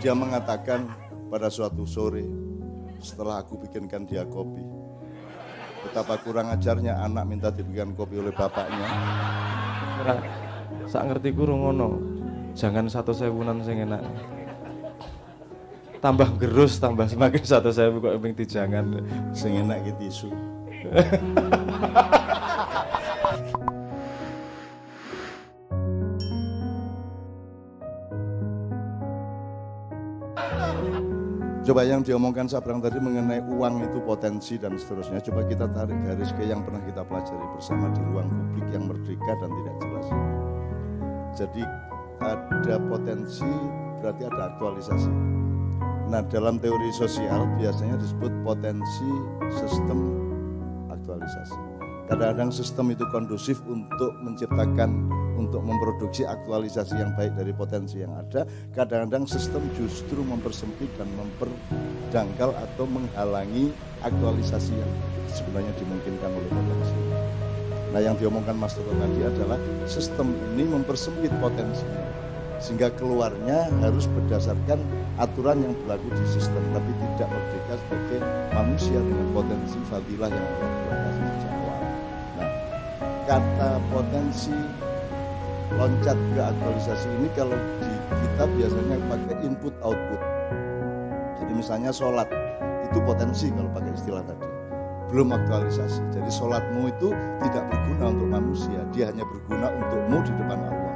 Dia mengatakan pada suatu sore setelah aku bikinkan dia kopi, betapa kurang ajarnya anak minta dibikinkan kopi oleh bapaknya. Sak ngerti ku ngono. Jangan 1.000-an sing enak. Tambah gerus, tambah semakin 1.000 kok ping dijangan. Sing enak ki tisu. Coba yang diomongkan Sabrang tadi mengenai uang itu potensi dan seterusnya. Coba kita tarik garis ke yang pernah kita pelajari bersama di ruang publik yang merdeka dan tidak jelas. Jadi ada potensi berarti ada aktualisasi. Nah, dalam teori sosial biasanya disebut potensi sistem aktualisasi. Kadang-kadang sistem itu kondusif untuk menciptakan, untuk memproduksi aktualisasi yang baik dari potensi yang ada. Kadang-kadang sistem justru mempersempit dan memperdangkal atau menghalangi aktualisasi yang sebenarnya dimungkinkan oleh potensi. Nah, yang diomongkan Mas Toto tadi adalah sistem ini mempersempit potensinya, sehingga keluarnya harus berdasarkan aturan yang berlaku di sistem, tapi tidak merdeka sebagai manusia dengan potensi fadilah yang telah dikasih sejak awal. Nah, kata potensi loncat ke aktualisasi ini kalau di kita biasanya pakai input output. Jadi misalnya sholat itu potensi kalau pakai istilah tadi, belum aktualisasi. Jadi sholatmu itu tidak berguna untuk manusia, dia hanya berguna untukmu di depan Allah.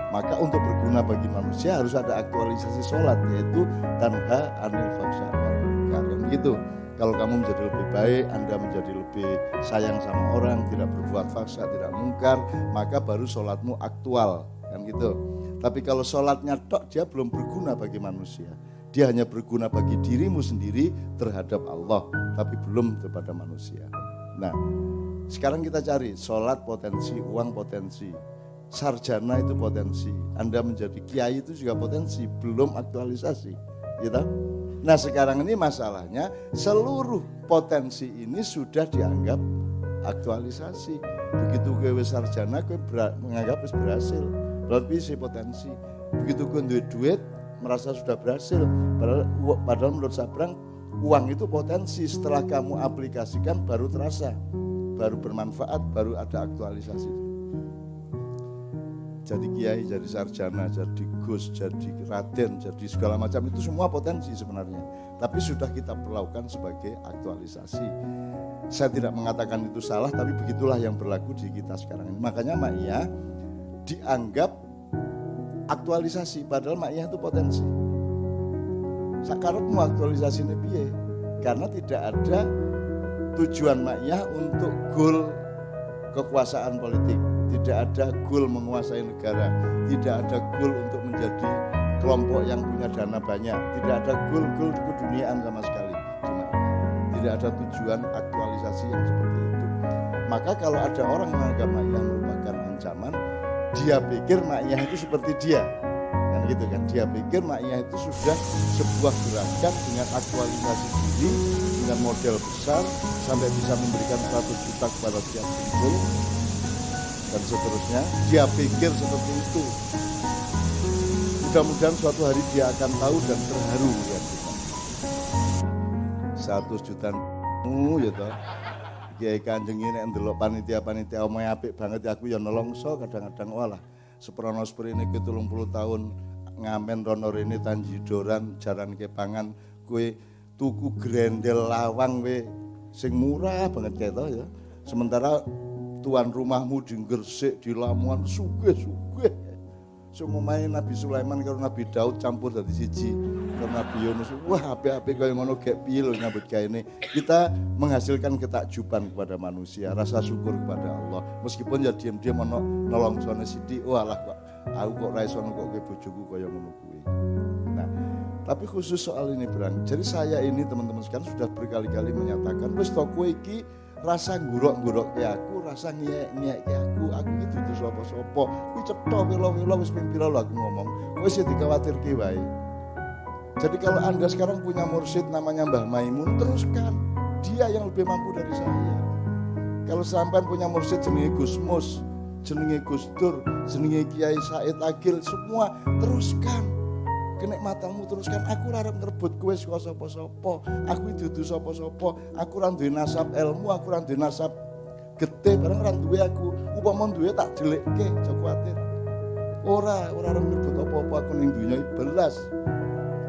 Maka untuk berguna bagi manusia harus ada aktualisasi sholat, yaitu tanha anil fahsya wal munkar. Gitu. Kalau kamu menjadi lebih baik, Anda menjadi lebih sayang sama orang, tidak berbuat fahsya, tidak mungkar, maka baru sholatmu aktual, kan gitu. Tapi kalau sholatnya tok, dia belum berguna bagi manusia. Dia hanya berguna bagi dirimu sendiri terhadap Allah, tapi belum kepada manusia. Nah, sekarang kita cari sholat potensi, uang potensi, sarjana itu potensi, Anda menjadi kiai itu juga potensi, belum aktualisasi, gitu. Nah, sekarang ini masalahnya seluruh potensi ini sudah dianggap aktualisasi. Begitu kowe sarjana, kowe menganggap berhasil, berarti si potensi. Begitu kowe duit, merasa sudah berhasil. Padahal menurut Sabrang, uang itu potensi, setelah kamu aplikasikan baru terasa, baru bermanfaat, baru ada aktualisasi. Jadi kiai, jadi sarjana, jadi gus, jadi raden, jadi segala macam itu semua potensi sebenarnya. Tapi sudah kita perlakukan sebagai aktualisasi. Saya tidak mengatakan itu salah, tapi begitulah yang berlaku di kita sekarang ini. Makanya Ma'iyah dianggap aktualisasi, padahal Ma'iyah itu potensi. Sakarepmu aktualisasi ini piye? Karena tidak ada tujuan Ma'iyah untuk goal kekuasaan politik. Tidak ada goal menguasai negara, tidak ada goal untuk menjadi kelompok yang punya dana banyak, tidak ada goal keduniaan sama sekali. Tidak ada tujuan aktualisasi yang seperti itu. Maka kalau ada orang menganggap Ma'iyah merupakan ancaman, dia pikir Ma'iyah itu seperti dia, kan gitu kan? Dia pikir Ma'iyah itu sudah sebuah gerakan dengan aktualisasi diri, dengan model besar, sampai bisa memberikan 100 juta kepada setiap kumpul, dan seterusnya. Dia pikir seperti itu. Mudah-mudahan suatu hari dia akan tahu dan terharu melihat kita. 100 juta ya toh. Kiai Kanjeng ini ndelok panitia-panitia omahe apik banget, aku ya nolongso kadang-kadang walah. Seprono sprene iki 30 tahun ngamen rono rene tanjidoran jaran kepangan kowe tuku grendel lawang we sing murah banget kae to ya. Sementara tuan rumahmu di Gresik, di Lamongan, sugih-sugih. Sumumahe Nabi Sulaiman karo Nabi Daud campur dadi siji. Karo Nabi Yunus, wah apik-apik kaya ngono gek piye lho nyambut gaene. Kita menghasilkan ketakjuban kepada manusia, rasa syukur kepada Allah. Meskipun ya diam-diam ono nolongsone sithik, walah kok aku kok ra iso kok ke bojoku kaya ngono kuwi. Nah, tapi khusus soal ini Brang. Jadi saya ini teman-teman sekalian sudah berkali-kali menyatakan wis to kowe iki rasa nguruk-nguruk ke aku, rasa ngiyek-ngiyek ke aku gitu itu sapa-sapa. Kuwi cetha welo-welo wis ping pira lho aku ngomong. Kowe sing dikhawatirke wae. Jadi kalau Anda sekarang punya mursyid namanya Mbah Maimun, teruskan. Dia yang lebih mampu dari saya. Kalau sampean punya mursyid jenenge Gus Mus, jenenge Gus Dur, jenenge Kiai Said Agil, semua teruskan. Kenek matamu teruskan, aku ora arep ngrebut kowe saka sapa-sapa. Aku dudu sapa-sapa. Aku ora duwe nasab ilmu, aku ora duwe nasab gede bareng ora duwe aku. Upama duwe tak jelekke, aja kuwatir. Ora arep ngrebut apa-apa aku ning donya belas.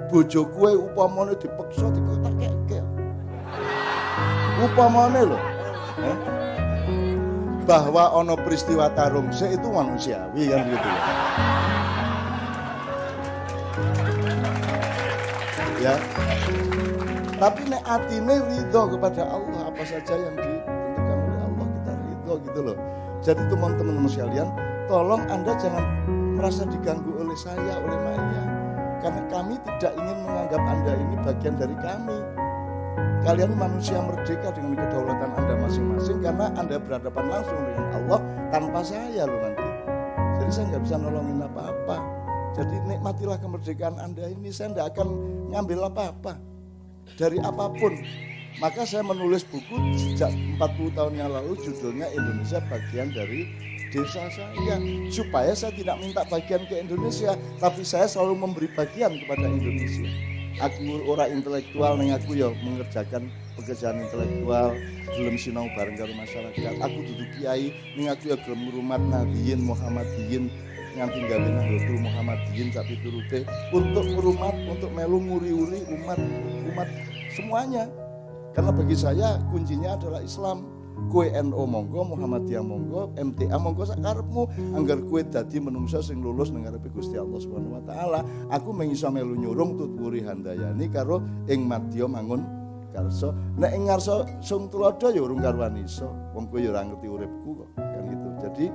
Bojo kowe upamane dipeksa dikotak-kek. Upamane lho. Bahwa ono peristiwa tarungsik itu manusiawi kan gitu ya. Ya. Tapi nek atine ridho kepada Allah, apa saja yang ditentukan oleh Allah kita ridho gitu loh. Jadi teman-teman sekalian, tolong Anda jangan merasa diganggu oleh saya, oleh Maya. Karena kami tidak ingin menganggap Anda ini bagian dari kami. Kalian manusia merdeka dengan kedaulatan Anda masing-masing karena Anda berhadapan langsung dengan Allah tanpa saya loh nanti. Jadi saya nggak bisa nolongin apa-apa. Jadi nikmatilah kemerdekaan Anda ini. Saya tidak akan ngambil apa-apa dari apapun. Maka saya menulis buku sejak 40 tahun yang lalu, judulnya Indonesia Bagian dari Desa Saya. Supaya saya tidak minta bagian ke Indonesia, tapi saya selalu memberi bagian kepada Indonesia. Aku orang intelektual, neng aku ya mengerjakan pekerjaan intelektual, belum sinau bareng karo masyarakat. Aku duduk kiai, neng aku ya gelem ngrumat Nahdiyin Muhammadiyin nganti gawe Nahdlatul Muhammadiyin sak piturute untuk merumat, untuk melu nguri-uri umat semuanya. Karena bagi saya kuncinya adalah Islam. Kue NU monggo, Muhammadiyah monggo, MTA monggo sakarepmu, anggar kue dadi menungsa sing lulus nang ngarepe Gusti Allah Subhanahu wa taala. Aku mengiso melu nyurung tuturi handayani karo ing madya mangun karso. Nek ing ngarsa sung tulodo ya urung karuan iso. Wong kowe ya ora ngerti uripku kok, kan gitu. Jadi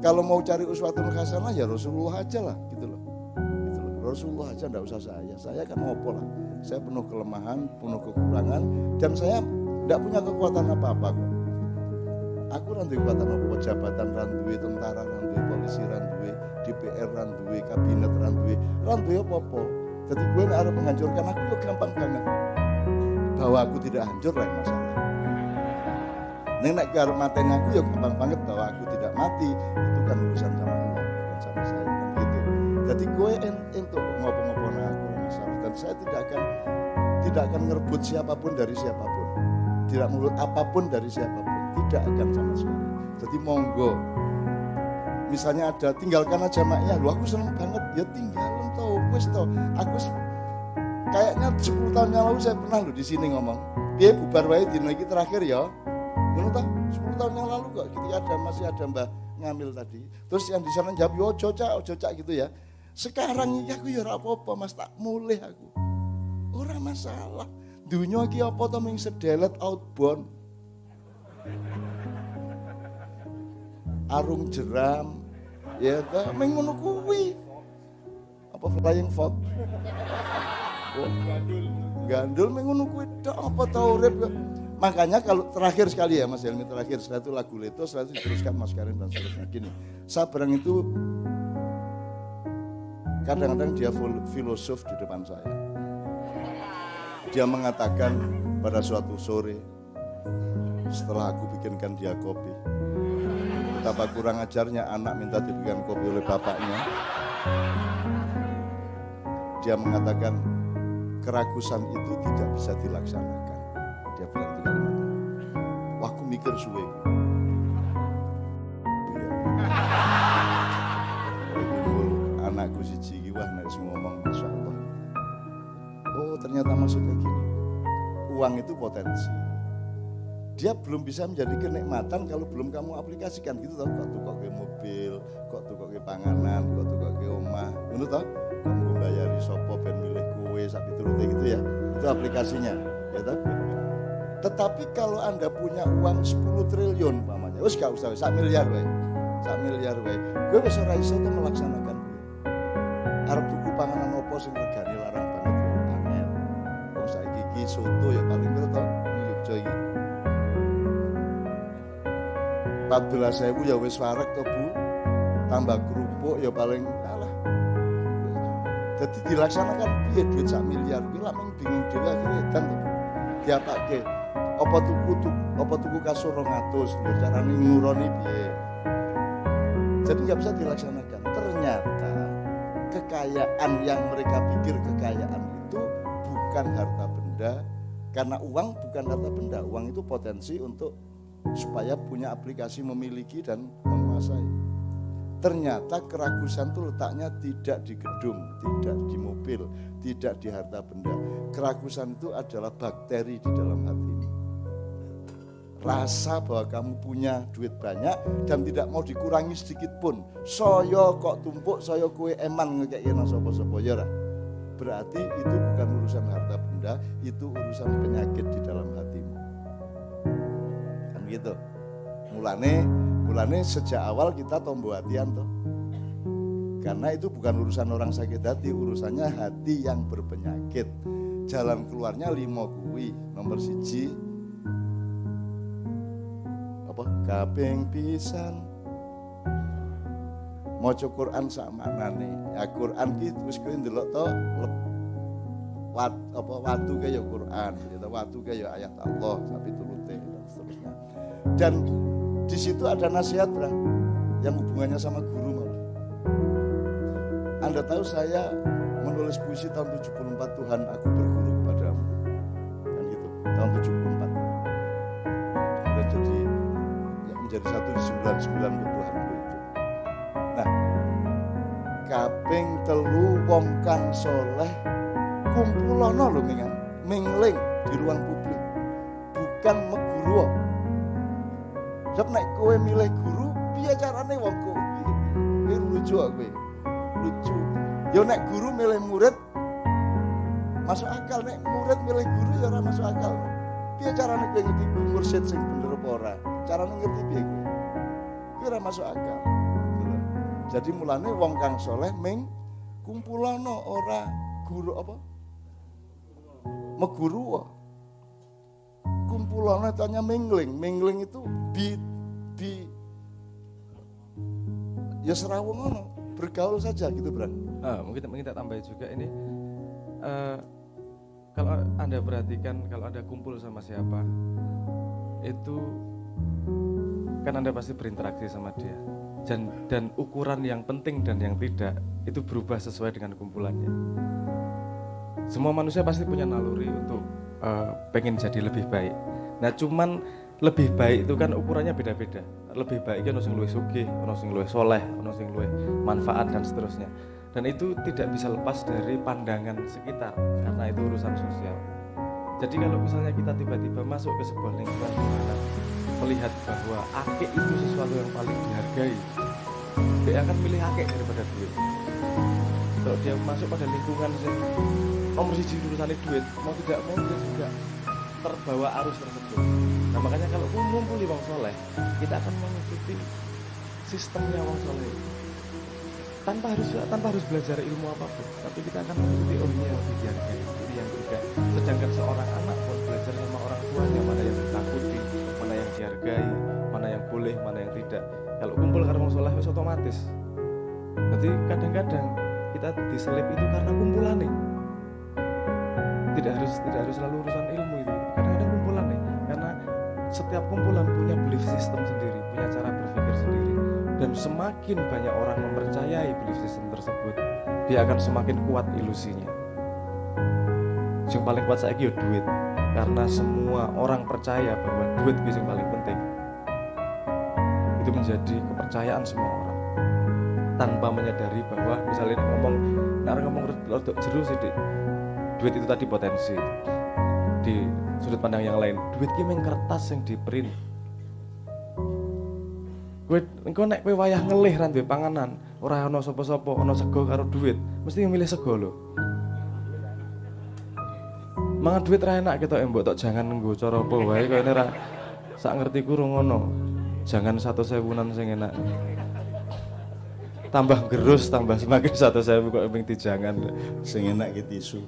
kalau mau cari uswatun hasanah ya Rasulullah aja lah gitu loh. Gitu loh. Rasulullah aja enggak usah saya. Saya kan ngopo lah. Saya penuh kelemahan, penuh kekurangan dan saya enggak punya kekuatan apa-apa kok. Aku randuwe kekuatan apa, jabatan randuwe, tentara randuwe, polisi randuwe, DPR randuwe, kabinet randuwe apa-apa. Jadi gue harus menghancurkan aku ya gampang banget. Bahwa aku tidak hancur lain masalah. Nek arep mateni aku ya gampang banget bahwa aku tidak mati. Itu kan urusan sama Allah, bukan sama saya kan gitu. Jadi gue untuk ngopo-ngopo aku masalah dan saya tidak akan ngerebut siapapun dari siapapun. Tidak mulut apapun dari siapapun. Tidak akan sama sekali. Jadi monggo. Misalnya ada tinggalkan aja maknya. Lu aku seneng banget. Ya tinggalin tau. Wes tau. Aku kayaknya 10 tahun yang lalu saya pernah di sini ngomong. Dia bubar wae dino iki terakhir ya. Ngono ta? 10 tahun yang lalu kok ketika masih ada Mbah Ngamil tadi. Terus yang di sana jawab yo ojo cak gitu ya. Sekarang iki aku ya ora apa-apa Mas, tak mulih aku. Ora masalah. Dunya iki apa to ming sedelet outbound. Arung jeram ya ta ming ngono kuwi apa flying fox gandul ming ngono kuwi tok apa ta urip. Makanya kalau terakhir sekali ya Mas Helmi, terakhir setelah itu lagu Leto, setelah itu diteruskan Mas Karim dan seterusnya gini. Sabrang itu kadang-kadang dia filosof di depan saya. Dia mengatakan pada suatu sore setelah aku bikinkan dia kopi, betapa kurang ajarnya anak minta diberikan kopi oleh bapaknya. Dia mengatakan kerakusan itu tidak bisa dilaksanakan. Dia bilang itu kalimat. Wah, aku mikir suwe. Anakku siji wah nek ngomong Masya Allah. Oh, ternyata maksudnya gini. Uang itu potensi. Dia belum bisa menjadi kenikmatan kalau belum kamu aplikasikan gitu tau. Kok tukoke mobil, kok tukoke panganan, kok tukoke omah, ngono tau. Kamu bayari sapa ben milih kowe sak piturute gitu ya. Itu aplikasinya, ya tau. Tetapi kalau Anda punya uang 10 triliun umpamanya, wis gak usah 1 miliar wae. 1 miliar wae. Kowe wis ora iso to melaksanakan kuwi. Arep tuku panganan opo sing regane larang banget angel. Wong saiki iki soto ya paling piro to Yogya iki. 14.000 ya wis wareg to Bu. Tambah kerupuk ya paling kalah. Jadi dilaksanakan piye duit 1 miliar kuwi lak mung bingung dhewe akhire edan to. Diapake apa tuku kasur 200 ya carane nguroni piye. Jadi enggak bisa dilaksanakan. Ternyata kekayaan yang mereka pikir kekayaan itu bukan harta benda, karena uang bukan harta benda, uang itu potensi untuk supaya punya aplikasi memiliki dan menguasai. Ternyata keragusan itu letaknya tidak di gedung, tidak di mobil, tidak di harta benda. Keragusan itu adalah bakteri di dalam hatimu. Rasa bahwa kamu punya duit banyak dan tidak mau dikurangi sedikit pun. Saya kok tumpuk, saya kue emang ngekei nang sapa-sapa ya ra. Berarti itu bukan urusan harta benda, itu urusan penyakit di dalam hatimu. Kan gitu. Mulane sejak awal kita tombo hatian toh. Karena itu bukan urusan orang sakit hati, urusannya hati yang berpenyakit. Jalan keluarnya 5 kuwi. Nomor 1 kaping pisan maca Quran sak maknane. Ya Quran ki wis kowe ndelok to watu kaya Quran, gitu. Watu kaya ayat Allah sampai turute dan seterusnya. Dan di situ ada nasihat Bang yang hubungannya sama guru malah. Anda tahu saya menulis puisi tahun 74, Tuhan aku berguru kepadamu. Kan gitu, tahun 74. Dan jadi menjadi satu di 99 ketuhanku itu. Nah, kaping telu wong kang soleh kumpulono lho mingling di ruang publik, bukan meguru. Sebab nek kowe milih guru, piye carane wong kowe piye? Lucu kowe. Lucu. Yo nek guru milih murid masuk akal, nek murid milih guru ya ora masuk akal. Piye carane kowe ngerti mursyid sing bener apa ora? Carane ngerti piye kowe? Kuwi ora masuk akal. Jadi mulane wong kang soleh ming kumpulono ora guru apa? Meguru. Kumpulono tanya mingling. Mingling itu ya serawung ngono, bergaul saja gitu, Bran. Mungkin kita tambahin juga ini. Kalau Anda perhatikan, kalau Anda kumpul sama siapa, itu kan Anda pasti berinteraksi sama dia. Dan ukuran yang penting dan yang tidak itu berubah sesuai dengan kumpulannya. Semua manusia pasti punya naluri untuk pengen jadi lebih baik. Nah cuman lebih baik itu kan ukurannya beda-beda. Lebih baik kan ono sing luwih sugih, ono sing luwih soleh, ono sing luwih manfaat dan seterusnya. Dan itu tidak bisa lepas dari pandangan sekitar karena itu urusan sosial. Jadi kalau misalnya kita tiba-tiba masuk ke sebuah lingkungan di mana melihat bahwa akeh itu sesuatu yang paling dihargai, dia akan pilih akeh daripada duit. Kalau dia masuk pada lingkungan yang nomor 1 urusannya duit, mau tidak mau dia juga terbawa arus tersebut. Nah makanya kalau ngumpuli wong soleh, kita akan mengikuti sistemnya wong soleh tanpa harus belajar ilmu apapun, tapi kita akan mengikuti ini yang dihargai, ini yang tidak. Sedangkan seorang anak pun belajar sama orang tuanya mana yang ditakuti, mana yang dihargai, mana yang boleh, mana yang tidak. Kalau kumpul karena wong soleh itu otomatis. Jadi kadang-kadang kita diselip itu karena kumpulan nih. Tidak harus selalu urusan ilmu itu. Kadang-kadang kumpulan nih, karena setiap kumpulan punya belief system sendiri, punya cara berpikir sendiri. Dan semakin banyak orang mempercayai belief system tersebut, dia akan semakin kuat ilusinya. Yang paling kuat saiki yo duit, karena semua orang percaya bahwa duit itu yang paling penting. Itu menjadi kepercayaan semua orang, tanpa menyadari bahwa misalnya ngomong rodok jeru sithik, duit itu tadi potensi. Di sudut pandang yang lain, duit ki mung kertas yang diprint. Engko nek kowe wayah ngelih ra duwe panganan, ora ana sapa-sapa, ana sego karo duit, mesti milih sego lho. Mangan duit ra enak ketok mbok tok jangan nggo cara apa wae kene ra sak ngertiku ro ngono. Jangan 1.000-an sing enak. Tambah gerus, tambah semakin 1.000 kok ping dijangan Sing enak ki tisu.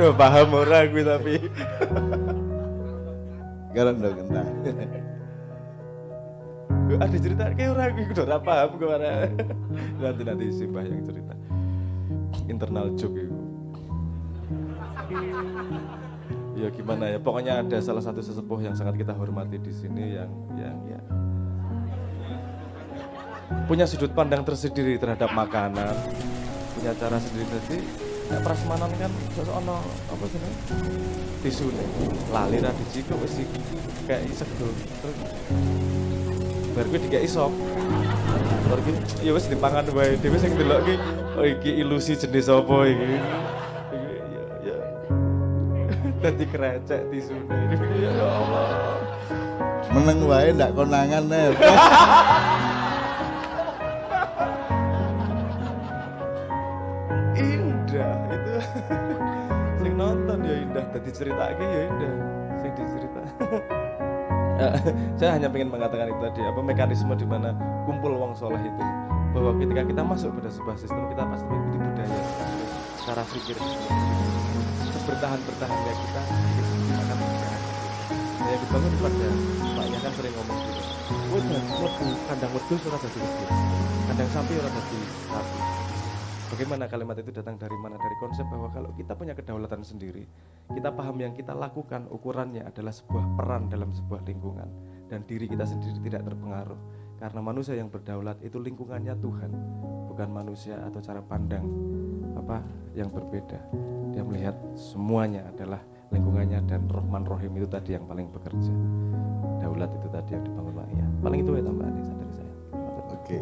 Tuh paham ora kuwi tapi. Garang dong kentang. Ada cerita kayak orang gue udah paham kemana. Nanti Simbah yang cerita internal joke itu. Ya gimana ya, pokoknya ada salah satu sesepuh yang sangat kita hormati di sini yang ya punya sudut pandang tersendiri terhadap makanan, punya cara sendiri. Jadi nek prasmanan kan sosok ono apa jenenge? Tisu nih. Lali ra dijiko wis kayak sego. Terus bar kuwi dikeki sop. Bar kuwi ya wis dipangan wae. Dhewe sing delok iki oh iki ilusi jenis apa iki. Ya. Dadi krecek tisune. Ya Allah. Meneng wae ndak konangan nih. Indah itu. Sing nonton ya indah, dadi ceritake ya indah. Sing dicerita. Saya hanya ingin mengatakan itu tadi, apa mekanisme di mana kumpul wong soleh itu, bahwa ketika kita masuk pada sebuah sistem kita pasti mengikuti budaya, cara pikir, bertahan-bertahannya kita akan berjalan. Saya dibangun pada Pak Yahya kan sering ngomong gitu. Kandang wedhus ora dadi wedhus. Kandang sapi ora dadi sapi. Bagaimana kalimat itu datang dari mana? Dari konsep bahwa kalau kita punya kedaulatan sendiri, kita paham yang kita lakukan ukurannya adalah sebuah peran dalam sebuah lingkungan dan diri kita sendiri tidak terpengaruh. Karena manusia yang berdaulat itu lingkungannya Tuhan, bukan manusia atau cara pandang apa yang berbeda. Dia melihat semuanya adalah lingkungannya dan Rahman Rahim itu tadi yang paling bekerja. Daulat itu tadi yang dibangun Pak ya. Paling itu ya tambahan dari saya. Oke.